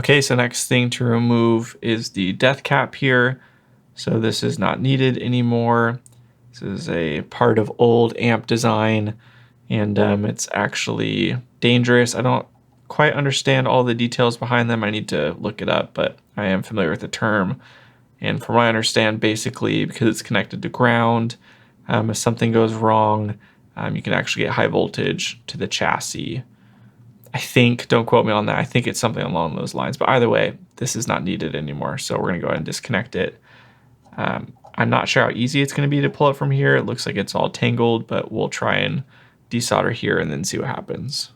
Okay, so next thing to remove is the death cap here. So this is not needed anymore. This is a part of old amp design, and it's actually dangerous. I don't quite understand all the details behind them. I need to look it up, but I am familiar with the term. And from what I understand, basically, because it's connected to ground, if something goes wrong, you can actually get high voltage to the chassis. I think, don't quote me on that, I think it's something along those lines. But either way, this is not needed anymore. So we're going to go ahead and disconnect it. I'm not sure how easy it's going to be to pull it from here. It looks like it's all tangled, but we'll try and desolder here and then see what happens.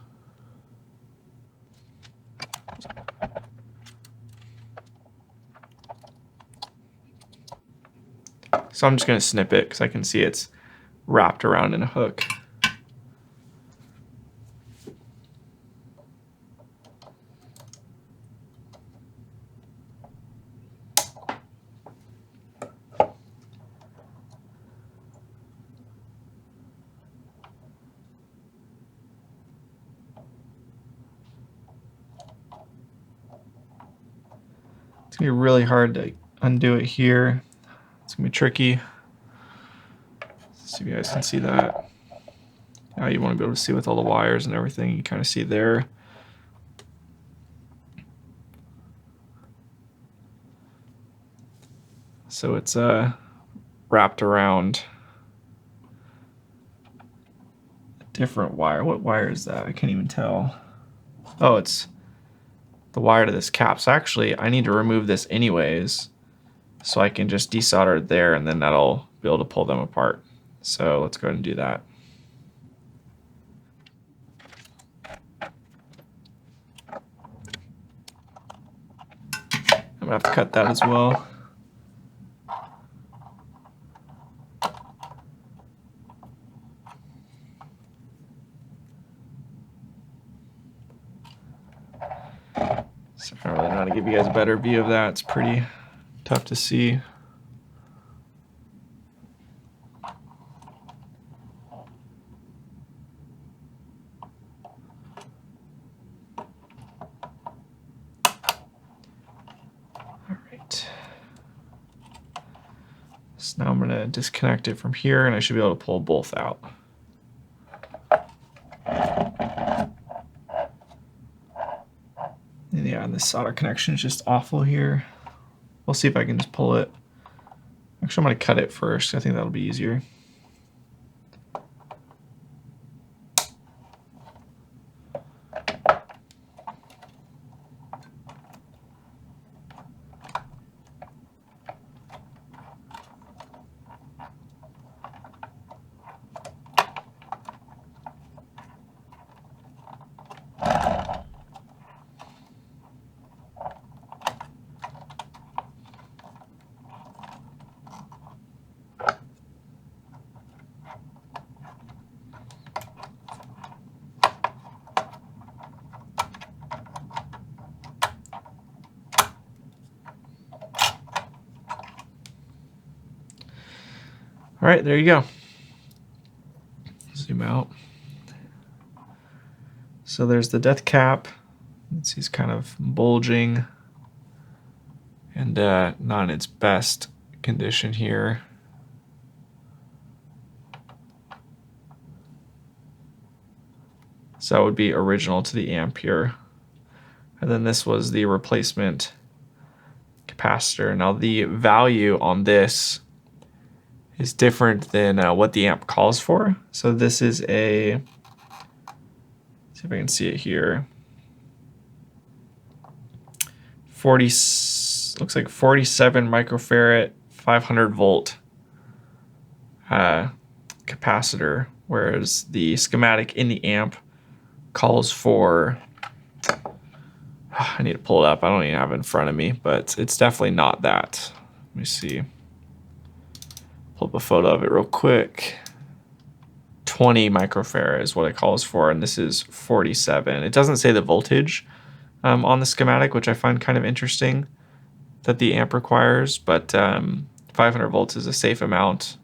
So I'm just going to snip it because I can see it's wrapped around in a hook. It's going to be really hard to undo it here. It's going to be tricky. Let's see if you guys can see that. Now you want to be able to see with all the wires and everything. You kind of see there. So it's wrapped around a different wire. What wire is that? I can't even tell. Oh, it's the wire to this cap. So actually, I need to remove this anyways, so I can just desolder it there, and then that'll be able to pull them apart. So let's go ahead and do that. I'm gonna have to cut that as well. So I don't really know how to give you guys a better view of that. It's pretty tough to see. All right. So now I'm going to disconnect it from here, and I should be able to pull both out. Yeah, and this solder connection is just awful here. We'll see if I can just pull it. Actually, I'm going to cut it first. I think that'll be easier. All right, there you go. Zoom out. So there's the death cap. It's kind of bulging and not in its best condition here. So that would be original to the amp here. And then this was the replacement capacitor. Now the value on this is different than what the amp calls for. So this is a, let's see if I can see it here. 40, looks like 47 microfarad, 500 volt capacitor, whereas the schematic in the amp calls for, I need to pull it up. I don't even have it in front of me, but it's definitely not that. Let me see. Pull up a photo of it real quick. 20 microfarad is what it calls for, and this is 47. It doesn't say the voltage on the schematic, which I find kind of interesting that the amp requires, but 500 volts is a safe amount.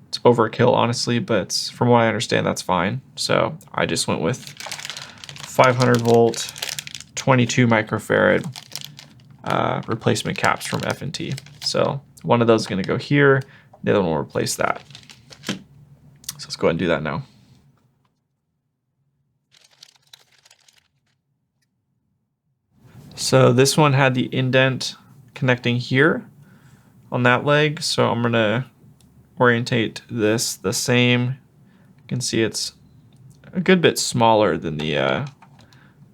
It's overkill, honestly, but from what I understand, that's fine. So I just went with 500 volt, 22 microfarad replacement caps from F&T. So one of those is going to go here. The other one will replace that. So let's go ahead and do that now. So this one had the indent connecting here on that leg. So I'm going to orientate this the same. You can see it's a good bit smaller than the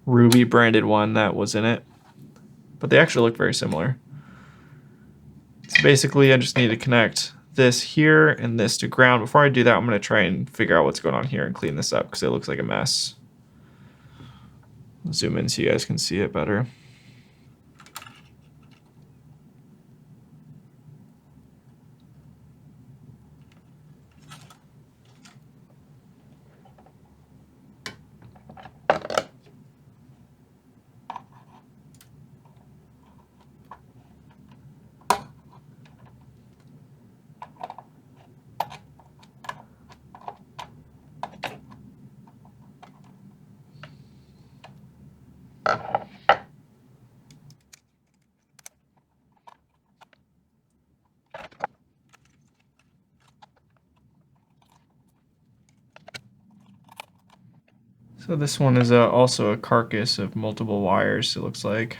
Ruby branded one that was in it, but they actually look very similar. So basically I just need to connect this here and this to ground. Before I do that, I'm going to try and figure out what's going on here and clean this up because it looks like a mess. I'll zoom in so you guys can see it better. So this one is also a carcass of multiple wires, it looks like.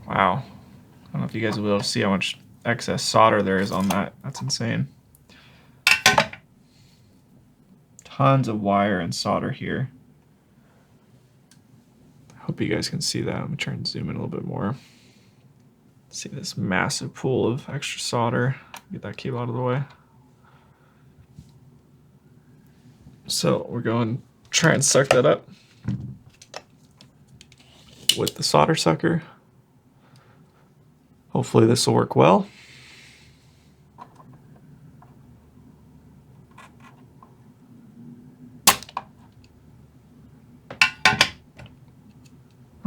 Wow. I don't know if you guys will be able to see how much excess solder there is on that. That's insane. Tons of wire and solder here. Hope you guys can see that. I'm gonna try and zoom in a little bit more. See this massive pool of extra solder. Get that cable out of the way. So we're going to try and suck that up with the solder sucker. Hopefully this will work well.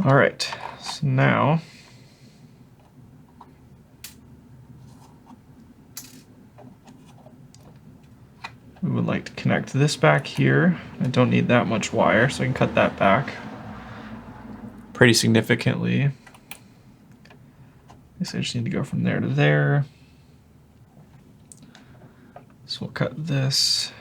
All right, so now we would like to connect this back here. I don't need that much wire, so I can cut that back pretty significantly. I guess I just need to go from there to there. So we'll cut this.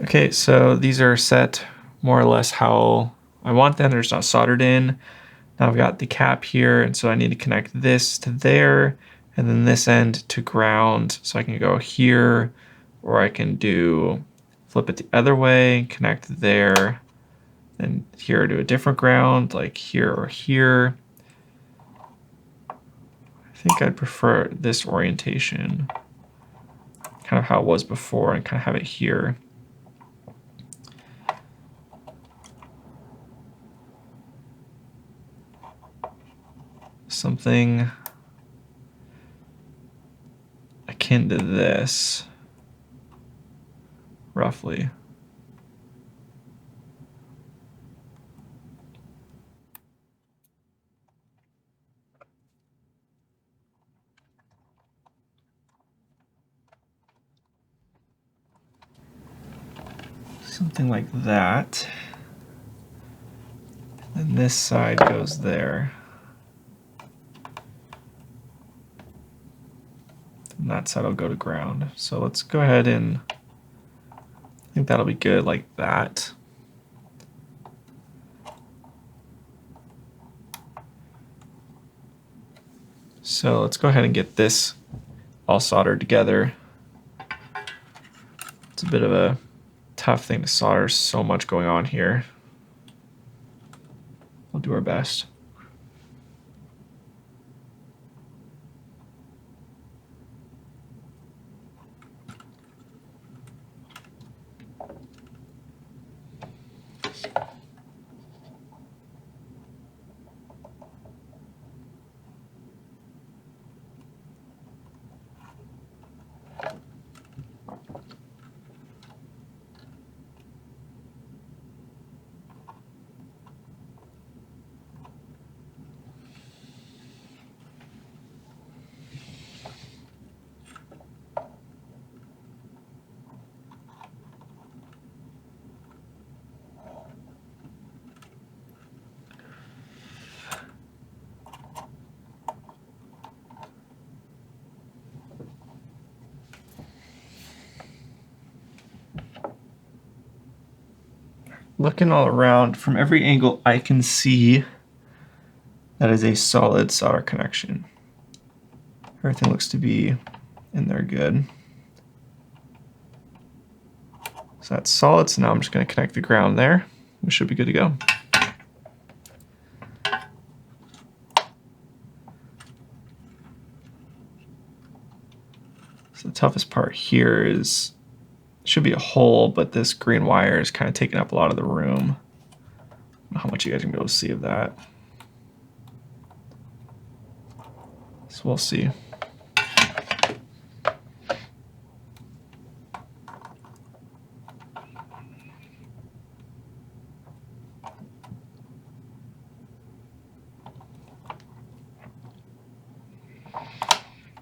Okay, so these are set more or less how I want them. They're just not soldered in. Now I've got the cap here, and so I need to connect this to there, and then this end to ground. So I can go here, or I can flip it the other way, connect there, and here to a different ground, like here or here. I think I'd prefer this orientation, kind of how it was before, and kind of have it here. Something akin to this, roughly. something like that. And this side goes there. And that side will go to ground. So let's go ahead and I think that'll be good like that. So let's go ahead and get this all soldered together. It's a bit of a tough thing to solder, so much going on here. We'll do our best. Looking all around, from every angle I can see, that is a solid solder connection. Everything looks to be in there good. So that's solid, so now I'm just going to connect the ground there. We should be good to go. So the toughest part here is, should be a hole, but this green wire is kind of taking up a lot of the room. I don't know how much you guys can be able to see of that. So we'll see.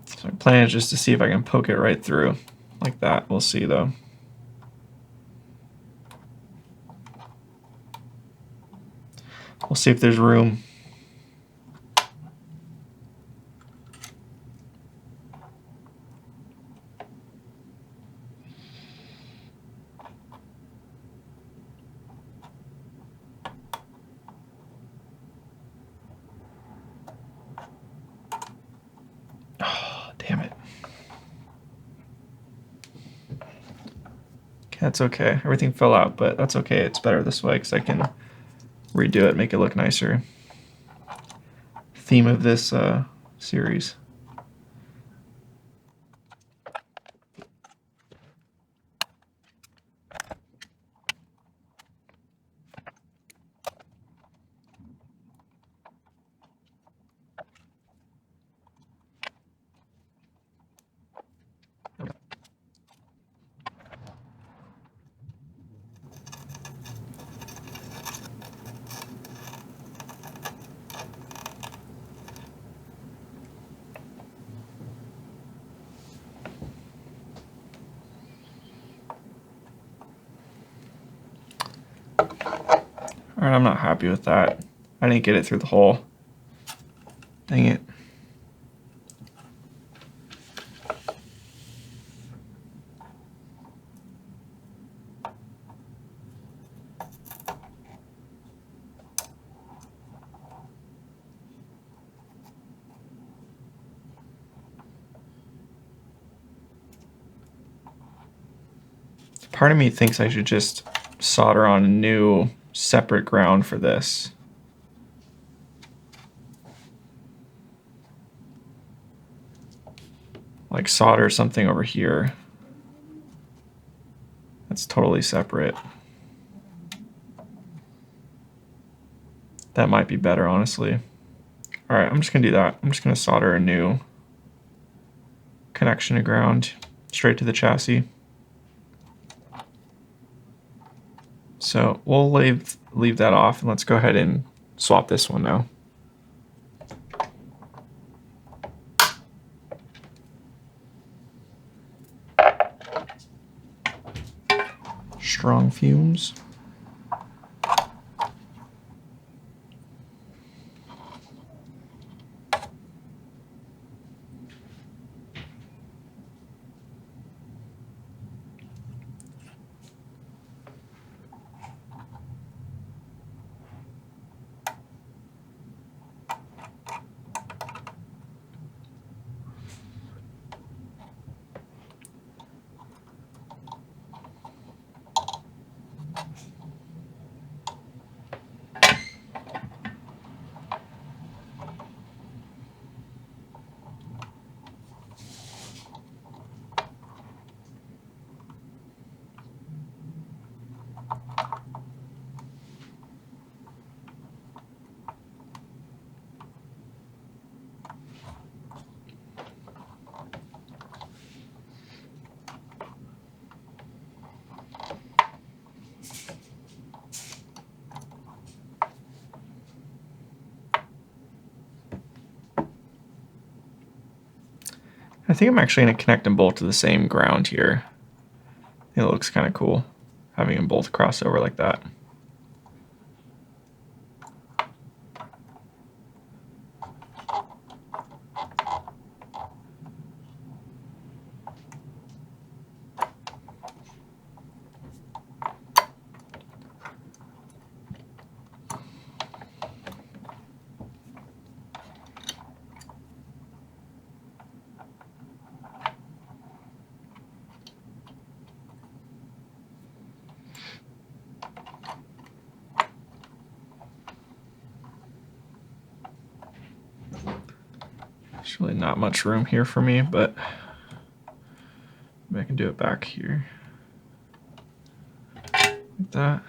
So my plan is just to see if I can poke it right through like that. We'll see though. We'll see if there's room. Oh, damn it. Okay, that's okay. Everything fell out, but that's okay. It's better this way because I can redo it, make it look nicer. Theme of this series. All right, I'm not happy with that. I didn't get it through the hole. Dang it. Part of me thinks I should just solder on a new separate ground for this. Like solder something over here. That's totally separate. That might be better, honestly. All right, I'm just gonna do that. I'm just gonna solder a new connection to ground straight to the chassis. So we'll leave that off and let's go ahead and swap this one now. strong fumes. I think I'm actually going to connect them both to the same ground here. It looks kind of cool having them both cross over like that. There's really not much room here for me, but maybe I can do it back here. Like that.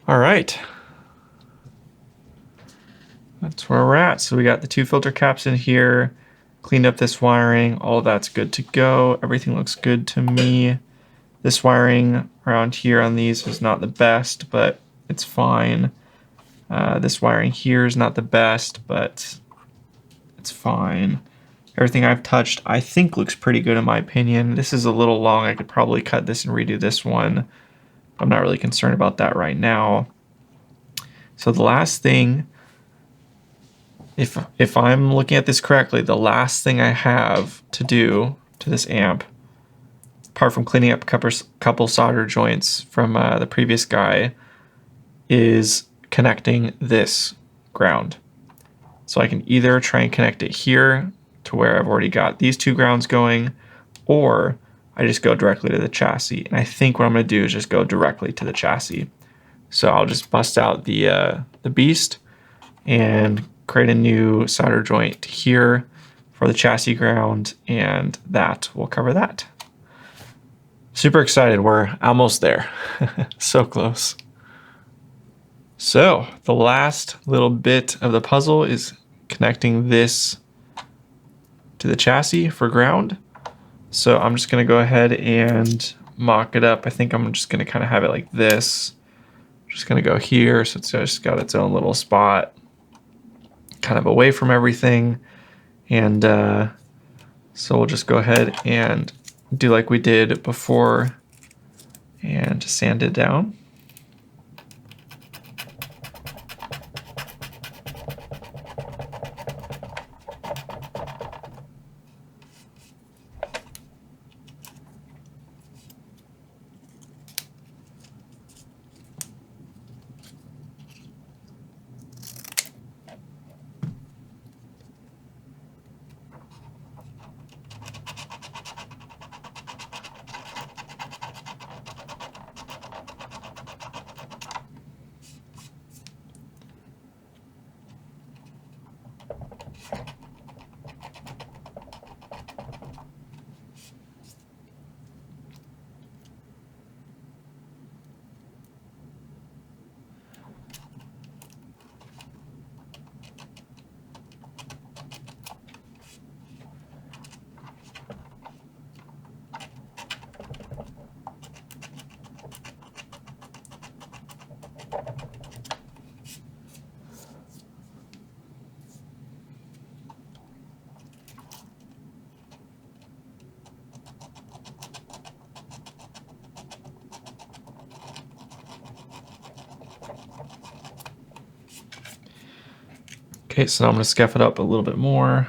All right. That's where we're at. So we got the 2 filter caps in here, cleaned up this wiring, all that's good to go. Everything looks good to me. This wiring around here on these is not the best, but it's fine. This wiring here is not the best, but it's fine. Everything I've touched, I think, looks pretty good in my opinion. This is a little long. I could probably cut this and redo this one. I'm not really concerned about that right now. So the last thing, if I'm looking at this correctly, the last thing I have to do to this amp, apart from cleaning up a couple solder joints from the previous guy, is connecting this ground. So I can either try and connect it here to where I've already got these 2 grounds going, or I just go directly to the chassis. And I think what I'm going to do is just go directly to the chassis. So I'll just bust out the beast and create a new solder joint here for the chassis ground, and that will cover that. Super excited, we're almost there. So close. So the last little bit of the puzzle is connecting this to the chassis for ground. So I'm just going to go ahead and mock it up. I think I'm just going to kind of have it like this. Just going to go here, so it's just got its own little spot kind of away from everything. And so we'll just go ahead and do like we did before and sand it down. Okay, so now I'm going to scuff it up a little bit more.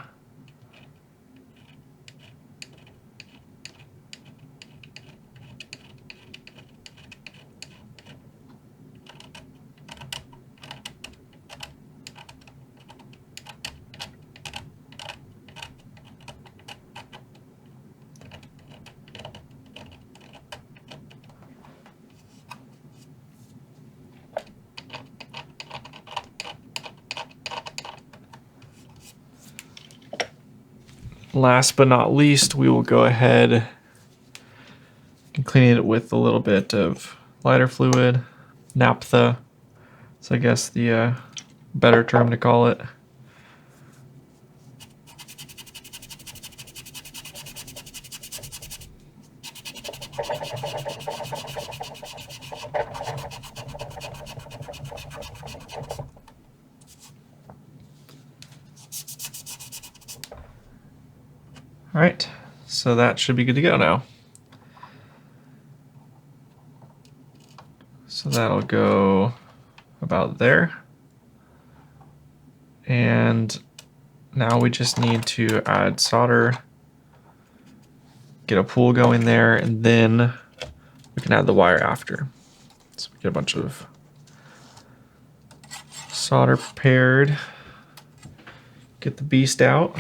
Last but not least, we will go ahead and clean it with a little bit of lighter fluid, naphtha. So I guess the better term to call it. All right, so that should be good to go now. So that'll go about there. And now we just need to add solder, get a pool going there, and then we can add the wire after. So we get a bunch of solder prepared, get the beast out.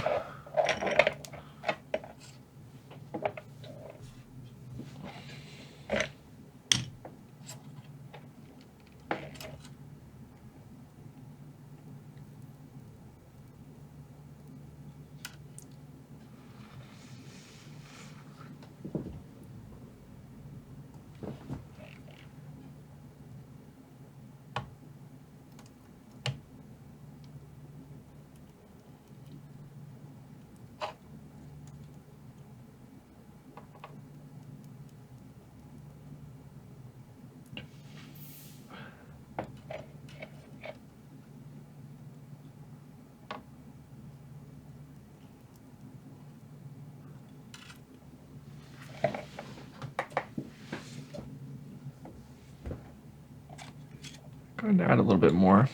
Going to add a little bit more.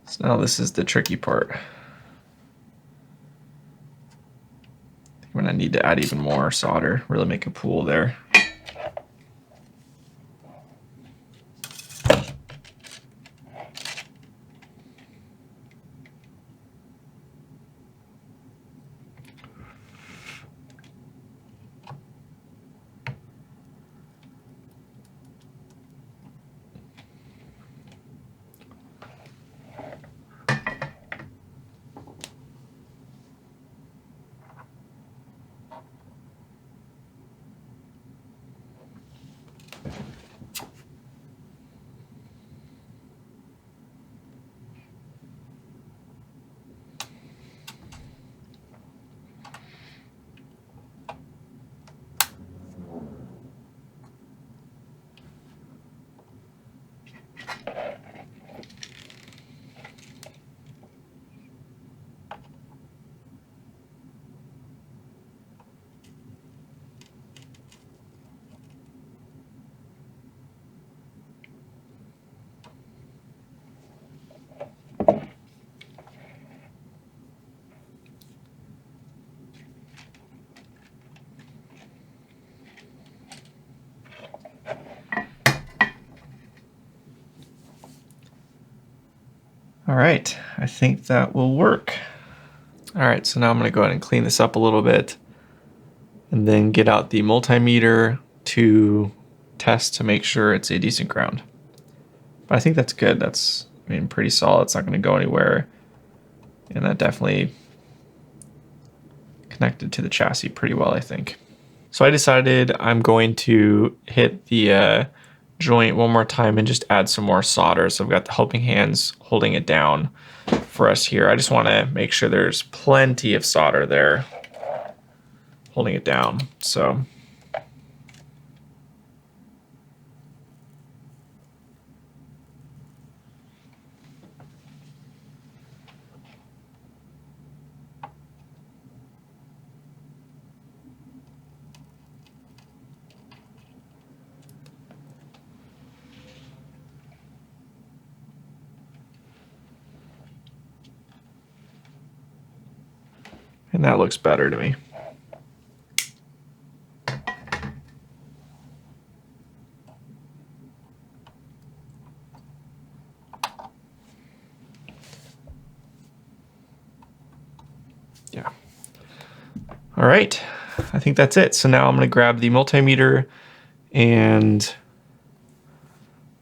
So now this is the tricky part. I'm going to need to add even more solder, really make a pool there. All right, I think that will work. All right, so now I'm going to go ahead and clean this up a little bit and then get out the multimeter to test to make sure it's a decent ground. But I think that's good. That's, I mean, pretty solid. It's not going to go anywhere. And that definitely connected to the chassis pretty well, I think. So I decided I'm going to hit the joint one more time and just add some more solder. So I've got the helping hands holding it down for us here. I just want to make sure there's plenty of solder there holding it down. So and that looks better to me. Yeah. All right, I think that's it. So now I'm going to grab the multimeter and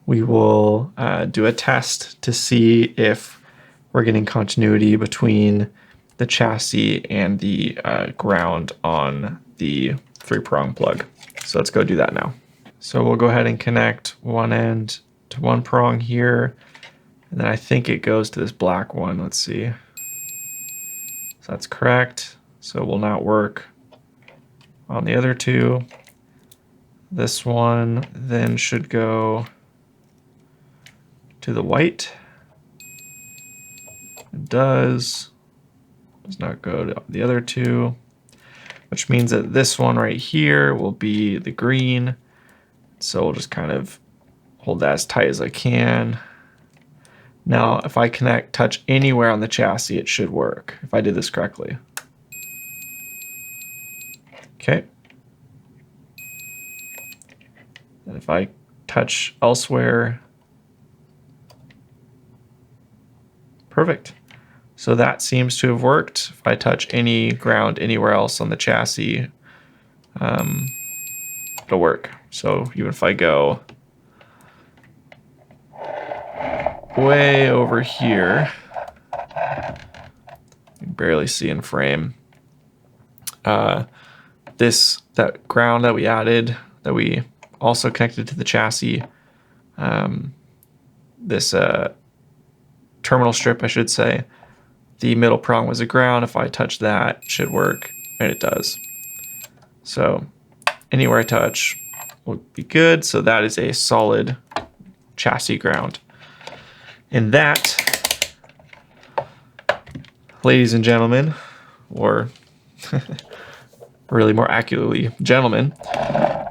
we will do a test to see if we're getting continuity between the chassis and the ground on the 3-prong plug. So let's go do that now. So we'll go ahead and connect one end to one prong here, and then I think it goes to this black one. Let's see. So that's correct. So it will not work on the other two. This one then should go to the white. It does not go to the other two, which means that this one right here will be the green. So we'll just kind of hold that as tight as I can. Now, if I touch anywhere on the chassis, it should work if I did this correctly. Okay. And if I touch elsewhere, perfect. So that seems to have worked. If I touch any ground anywhere else on the chassis, it'll work. So even if I go way over here, you can barely see in frame, that ground that we added, that we also connected to the chassis, this terminal strip, I should say, the middle prong was a ground. If I touch that, it should work, and it does. So anywhere I touch will be good. So that is a solid chassis ground. And that, ladies and gentlemen, or really more accurately, gentlemen,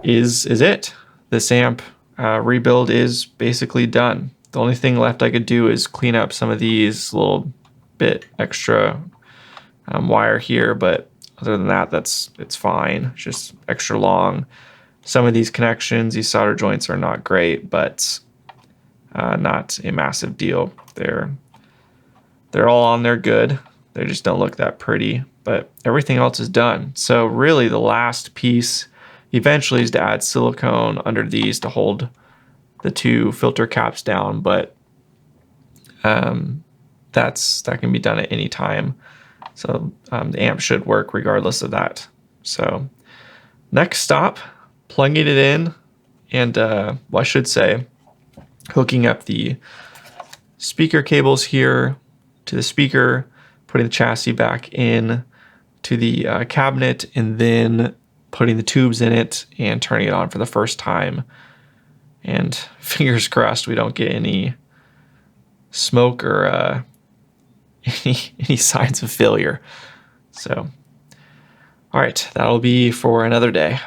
is it. This amp rebuild is basically done. The only thing left I could do is clean up some of these little bit extra wire here, but other than that, it's fine. It's just extra long. Some of these connections, these solder joints are not great, but not a massive deal. They're all on there good. They just don't look that pretty, but everything else is done. So really the last piece eventually is to add silicone under these to hold the two filter caps down, but that can be done at any time. So the amp should work regardless of that. So next stop, plugging it in, and well, I should say hooking up the speaker cables here to the speaker, putting the chassis back in to the cabinet, and then putting the tubes in it and turning it on for the first time. And fingers crossed we don't get any smoke or any signs of failure. So, all right, that'll be for another day.